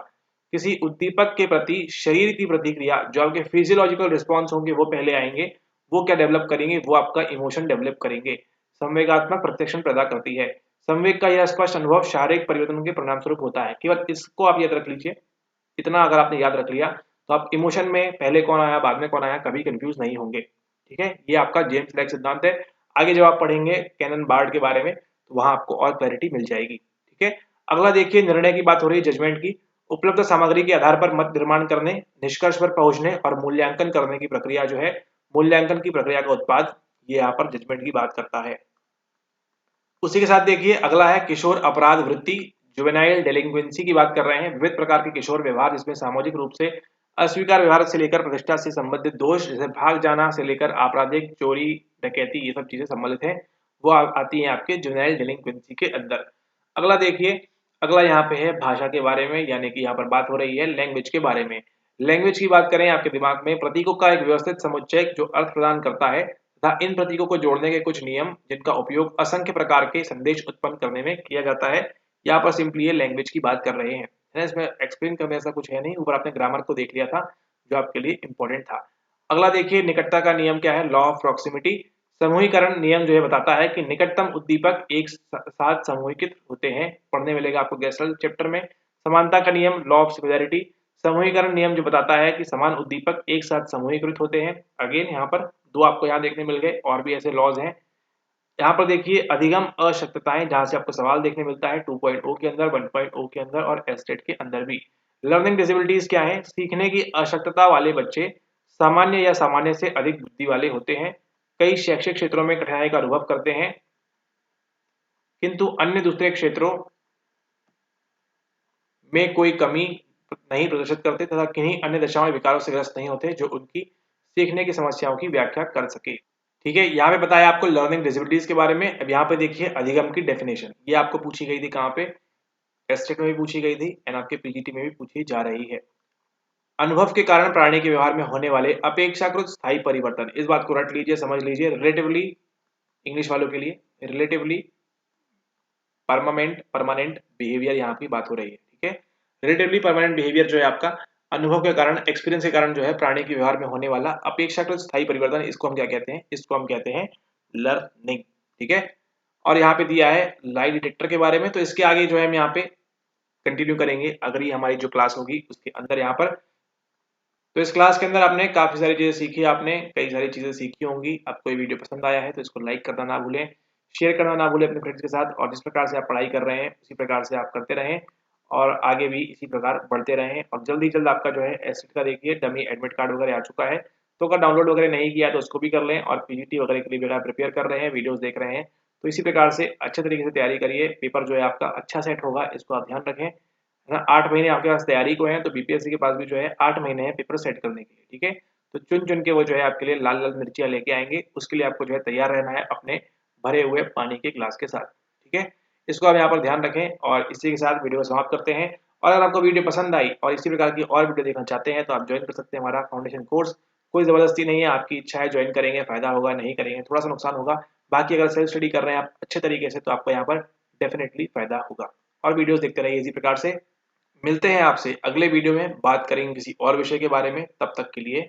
किसी उद्दीपक के प्रति शरीर की प्रतिक्रिया, जो आपके फिजियोलॉजिकल रिस्पॉन्स होंगे वो पहले आएंगे, वो क्या डेवलप करेंगे, वो आपका इमोशन डेवलप करेंगे। संवेगात्मक प्रत्यक्षण पैदा करती है। संवेग का यह स्पष्ट अनुभव शारीरिक परिवर्तन के परिणाम स्वरूप होता है। केवल इसको आप याद रख लीजिए, इतना अगर आपने याद रख लिया तो आप इमोशन में पहले कौन आया बाद में कौन आया कभी कंफ्यूज नहीं होंगे। ठीक है, ये आपका जेम्स लैंग सिद्धांत है। आगे जब आप पढ़ेंगे कैनन बार्ड के बारे में तो वहां आपको और क्लैरिटी मिल जाएगी। ठीक है, अगला देखिए निर्णय की बात हो रही है, जजमेंट की। उपलब्ध सामग्री के आधार पर मत निर्माण करने, निष्कर्ष पर पहुंचने और मूल्यांकन करने की प्रक्रिया जो है, मूल्यांकन की प्रक्रिया का उत्पाद, ये यहाँ पर जजमेंट की बात करता है। उसी के साथ देखिए अगला है किशोर अपराध वृत्ति, जुवेनाइल डेलिंक्वेंसी की बात कर रहे हैं। विविध प्रकार के किशोर व्यवहार जिसमें सामाजिक रूप से अस्वीकार व्यवहार से लेकर प्रतिष्ठा से संबंधित दोष, जैसे भाग जाना से लेकर आपराधिक चोरी डकैती, ये सब चीजें सम्मिलित हैं, वो आती हैं आपके जुवेनाइल डेलिंक्वेंसी के अंदर। अगला देखिए, अगला यहाँ पे है भाषा के बारे में, यानी कि यहाँ पर बात हो रही है लैंग्वेज के बारे में। लैंग्वेज की बात करें, आपके दिमाग में प्रतीकों का एक व्यवस्थित समुच्चय जो अर्थ प्रदान करता है तथा इन प्रतीकों को जोड़ने के कुछ नियम जिनका उपयोग असंख्य प्रकार के संदेश उत्पन्न करने में किया जाता है। यहाँ पर सिंपली ये लैंग्वेज की बात कर रहे हैं, है ना, इसमें एक्सप्लेन करने ऐसा कुछ है नहीं, ऊपर आपने ग्रामर को देख लिया था जो आपके लिए इंपॉर्टेंट था। अगला देखिए निकटता का नियम क्या है, लॉ ऑफ प्रॉक्सिमिटी। समूहीकरण नियम जो है बताता है कि निकटतम उद्दीपक एक साथ समूहीकृत होते हैं, पढ़ने मिलेगा आपको गेस्टल चैप्टर में। समानता का नियम, लॉ ऑफ सिमिलैरिटी। समूहीकरण नियम जो बताता है कि समान उद्दीपक एक साथ समूहीकृत होते हैं। अगेन यहाँ पर दो आपको यहाँ देखने मिल गए, और भी ऐसे लॉज हैं। यहाँ पर देखिए अधिगम अशक्तताएं, जहां से आपको सवाल देखने मिलता है 2.0 के अंदर, 1.0 के अंदर और एस्टेट के अंदर भी। लर्निंग डिसेबिलिटीज क्या है, सीखने की अशक्तता वाले बच्चे सामान्य या सामान्य से अधिक बुद्धि वाले होते हैं, कई शैक्षिक क्षेत्रों में कठिनाई का अनुभव करते हैं किंतु अन्य दूसरे क्षेत्रों में कोई कमी नहीं प्रदर्शित करते तथा किन्हीं अन्य दशाओं में विकारों से ग्रस्त नहीं होते जो उनकी सीखने की समस्याओं की व्याख्या कर सके। ठीक है, यहाँ पे बताया आपको लर्निंग डिसेबिलिटीज के बारे में। अब यहाँ पे देखिए अधिगम की डेफिनेशन, ये आपको पूछी गई थी कहाँ पे, एस्टेट में भी पूछी गई थी एंड आपके पीजीटी में भी पूछी जा रही है। अनुभव के कारण प्राणी के व्यवहार में होने वाले अपेक्षाकृत स्थायी परिवर्तन, इस बात को रट लीजिए, समझ लीजिए। रिलेटिवली, इंग्लिश वालों के लिए रिलेटिवली परमानेंट बिहेवियर यहाँ की बात हो रही है। ठीक है, रिलेटिवली परमानेंट बिहेवियर जो है आपका अनुभव के कारण, एक्सपीरियंस के कारण जो है प्राणी के व्यवहार में होने वाला अपेक्षाकृत स्थायी परिवर्तन, इसको हम क्या कहते हैं, इसको हम कहते हैं लर्निंग। ठीक है, और यहाँ पे दिया है लाई डिटेक्टर के बारे में, तो इसके आगे जो है हम यहाँ पे कंटिन्यू करेंगे अगर ये हमारी जो क्लास होगी उसके अंदर यहाँ पर। तो इस क्लास के अंदर आपने काफी सारी चीजें सीखी, आपने कई सारी चीजें सीखी होंगी। आपको ये वीडियो पसंद आया है तो इसको लाइक करना ना भूलें, शेयर करना ना भूलें अपने फ्रेंड्स के साथ, और जिस प्रकार से आप पढ़ाई कर रहे हैं उसी प्रकार से आप करते रहें और आगे भी इसी प्रकार बढ़ते रहें। और जल्दी जल्द आपका जो है एसएट का देखिए डमी एडमिट कार्ड वगैरह आ चुका है, तो अगर डाउनलोड वगैरह नहीं किया तो उसको भी कर लें। और पीजीटी वगैरह के लिए अगर प्रिपेयर कर रहे हैं, वीडियोस देख रहे हैं, तो इसी प्रकार से अच्छे तरीके से तैयारी करिए। पेपर जो है आपका अच्छा सेट होगा, इसको आप ध्यान रखें। है ना, 8 महीने आपके पास तैयारी को है, तो बीपीएससी के पास भी जो है 8 महीने हैं पेपर सेट करने के लिए। ठीक है, तो चुन चुन के वो जो है आपके लिए लाल लाल मिर्चियाँ लेके आएंगे, उसके लिए आपको जो है तैयार रहना है अपने भरे हुए पानी के ग्लास के साथ। ठीक है, इसको आप यहाँ पर ध्यान रखें और इसी के साथ वीडियो को समाप्त करते हैं। और अगर आपको वीडियो पसंद आई और इसी प्रकार की और वीडियो देखना चाहते हैं तो आप ज्वाइन कर सकते हैं हमारा फाउंडेशन कोर्स। कोई ज़बरदस्ती नहीं है, आपकी इच्छा है ज्वाइन करेंगे, फायदा होगा, नहीं करेंगे थोड़ा सा नुकसान होगा। बाकी अगर सेल्फ स्टडी कर रहे हैं आप अच्छे तरीके से तो आपको यहाँ पर डेफिनेटली फायदा होगा। और वीडियोस देखते रहिए इसी प्रकार से। मिलते हैं आपसे अगले वीडियो में, बात करेंगे किसी और विषय के बारे में। तब तक के लिए